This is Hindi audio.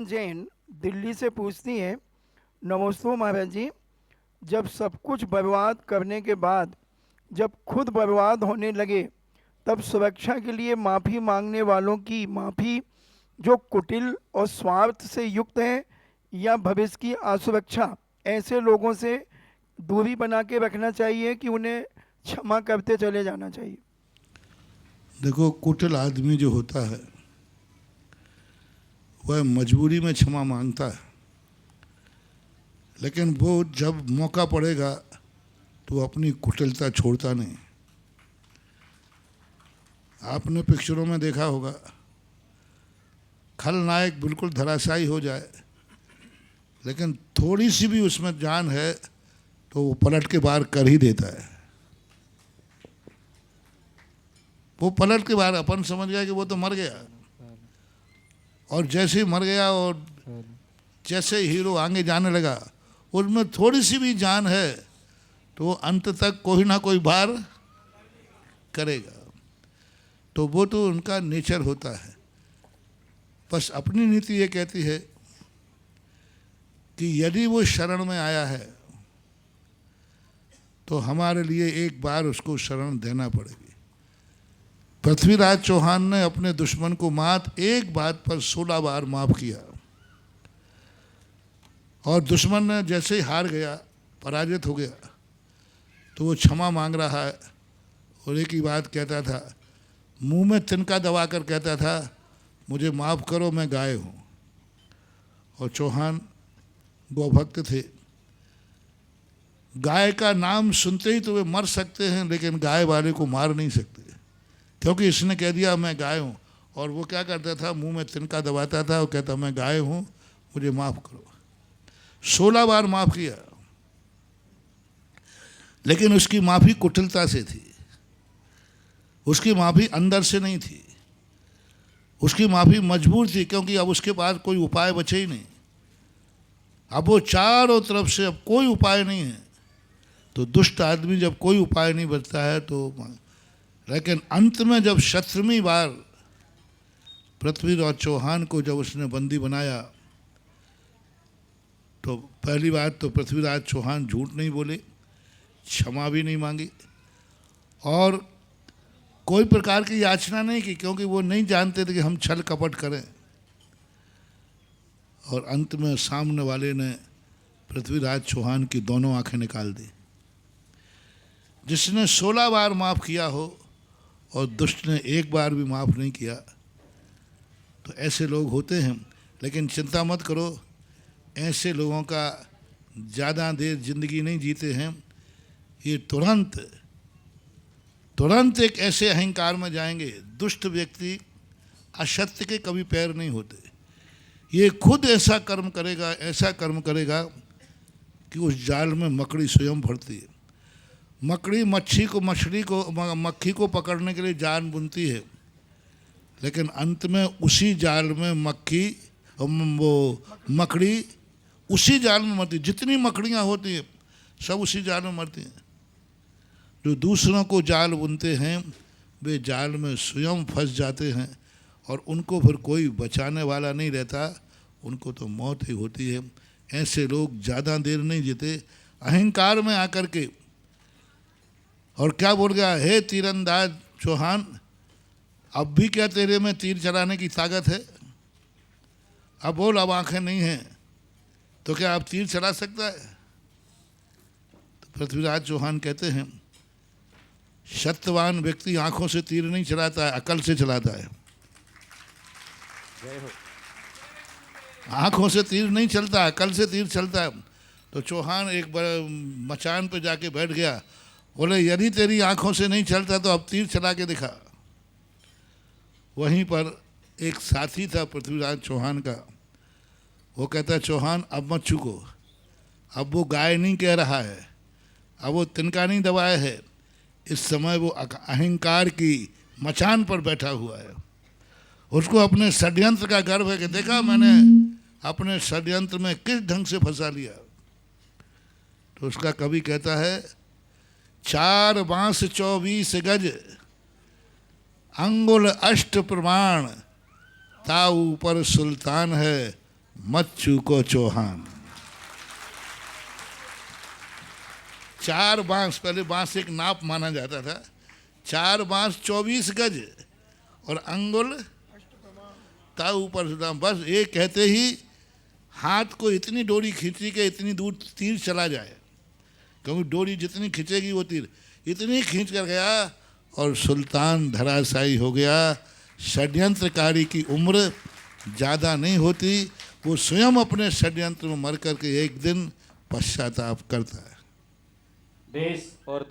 जैन दिल्ली से पूछती हैं, नमस्ते महाराज जी। जब सब कुछ बर्बाद करने के बाद जब खुद बर्बाद होने लगे, तब सुरक्षा के लिए माफ़ी मांगने वालों की माफ़ी जो कुटिल और स्वार्थ से युक्त है, या भविष्य की असुरक्षा, ऐसे लोगों से दूरी बना के रखना चाहिए कि उन्हें क्षमा करते चले जाना चाहिए? देखो, कुटिल आदमी जो होता है वह मजबूरी में क्षमा मांगता है, लेकिन वो जब मौका पड़ेगा तो वो अपनी कुटिलता छोड़ता नहीं। आपने पिक्चरों में देखा होगा, खलनायक बिल्कुल धराशायी हो जाए, लेकिन थोड़ी सी भी उसमें जान है तो वो पलट के बाहर कर ही देता है। वो पलट के बाहर, अपन समझ गया कि वो तो मर गया, और जैसे ही मर गया और जैसे हीरो आगे जाने लगा, उसमें थोड़ी सी भी जान है तो वो अंत तक कोई ना कोई बार करेगा। तो वो तो उनका नेचर होता है। बस अपनी नीति ये कहती है कि यदि वो शरण में आया है तो हमारे लिए एक बार उसको शरण देना पड़ेगी। पृथ्वीराज चौहान ने अपने दुश्मन को मात्र एक बात पर 16 बार माफ किया, और दुश्मन ने जैसे ही हार गया, पराजित हो गया, तो वो क्षमा मांग रहा है और एक ही बात कहता था, मुंह में तिनका दबाकर कहता था, मुझे माफ़ करो, मैं गाय हूँ। और चौहान गौभक्त थे। गाय का नाम सुनते ही तो वे मर सकते हैं, लेकिन गाय वाले को मार नहीं सकते, क्योंकि इसने कह दिया मैं गाय हूँ। और वो क्या करता था, मुंह में तिनका दबाता था और कहता मैं गाय हूँ, मुझे माफ़ करो। 16 बार माफ़ किया, लेकिन उसकी माफ़ी कुटिलता से थी, उसकी माफ़ी अंदर से नहीं थी, उसकी माफ़ी मजबूर थी, क्योंकि अब उसके पास कोई उपाय बचे ही नहीं। अब वो चारों तरफ से अब कोई उपाय नहीं है। तो दुष्ट आदमी जब कोई उपाय नहीं बचता है तो, लेकिन अंत में जब 17वीं बार पृथ्वीराज चौहान को जब उसने बंदी बनाया, तो पहली बात तो पृथ्वीराज चौहान झूठ नहीं बोले, क्षमा भी नहीं मांगी, और कोई प्रकार की याचना नहीं की, क्योंकि वो नहीं जानते थे कि हम छल कपट करें। और अंत में सामने वाले ने पृथ्वीराज चौहान की दोनों आंखें निकाल दी। जिसने 16 बार माफ़ किया हो और दुष्ट ने एक बार भी माफ़ नहीं किया, तो ऐसे लोग होते हैं। लेकिन चिंता मत करो, ऐसे लोगों का ज़्यादा देर जिंदगी नहीं जीते हैं। ये तुरंत एक ऐसे अहंकार में जाएंगे। दुष्ट व्यक्ति असत्य के कभी पैर नहीं होते। ये खुद ऐसा कर्म करेगा, ऐसा कर्म करेगा कि उस जाल में मकड़ी स्वयं फंसती है। मकड़ी मक्खी को पकड़ने के लिए जाल बुनती है, लेकिन अंत में उसी जाल में मकड़ी उसी जाल में मरती। जितनी मकड़ियाँ होती हैं सब उसी जाल में मरती हैं। जो दूसरों को जाल बुनते हैं वे जाल में स्वयं फंस जाते हैं, और उनको फिर कोई बचाने वाला नहीं रहता, उनको तो मौत ही होती है। ऐसे लोग ज़्यादा देर नहीं जीते। अहंकार में आकर के, और क्या बोल गया, हे तीरंदाज चौहान, अब भी क्या तेरे में तीर चलाने की ताकत है? अब बोल, अब आंखें नहीं हैं तो क्या अब तीर चला सकता है? तो पृथ्वीराज चौहान कहते हैं, सत्यवान व्यक्ति आंखों से तीर नहीं चलाता है, अकल से चलाता है। आंखों से तीर नहीं चलता, अकल से तीर चलता है। तो चौहान एक बार मचान पे जाके बैठ गया, बोले यदि तेरी आंखों से नहीं चलता तो अब तीर चला के दिखा। वहीं पर एक साथी था पृथ्वीराज चौहान का, वो कहता है, चौहान अब मत चूको, अब वो गाय नहीं कह रहा है, अब वो तिनका नहीं दबाया है, इस समय वो अहंकार की मचान पर बैठा हुआ है। उसको अपने षड्यंत्र का गर्व है कि देखा मैंने अपने षड्यंत्र में किस ढंग से फंसा लिया। तो उसका कवि कहता है, 4 बांस 24 गज, अंगुल अष्ट प्रमाण, ता ऊपर सुल्तान है, मत चूको चौहान। 4 बांस, पहले बांस एक नाप माना जाता था, 4 बांस 24 गज और अंगुल ता ऊपर से दाम, बस ये कहते ही हाथ को इतनी डोरी खींची कि इतनी दूर तीर चला जाए, क्योंकि डोरी जितनी खींचेगी वो तीर, इतनी खींच कर गया और सुल्तान धराशायी हो गया। षड्यंत्रकारी की उम्र ज़्यादा नहीं होती, वो स्वयं अपने षड्यंत्र में मर करके एक दिन पश्चाताप करता है। देश और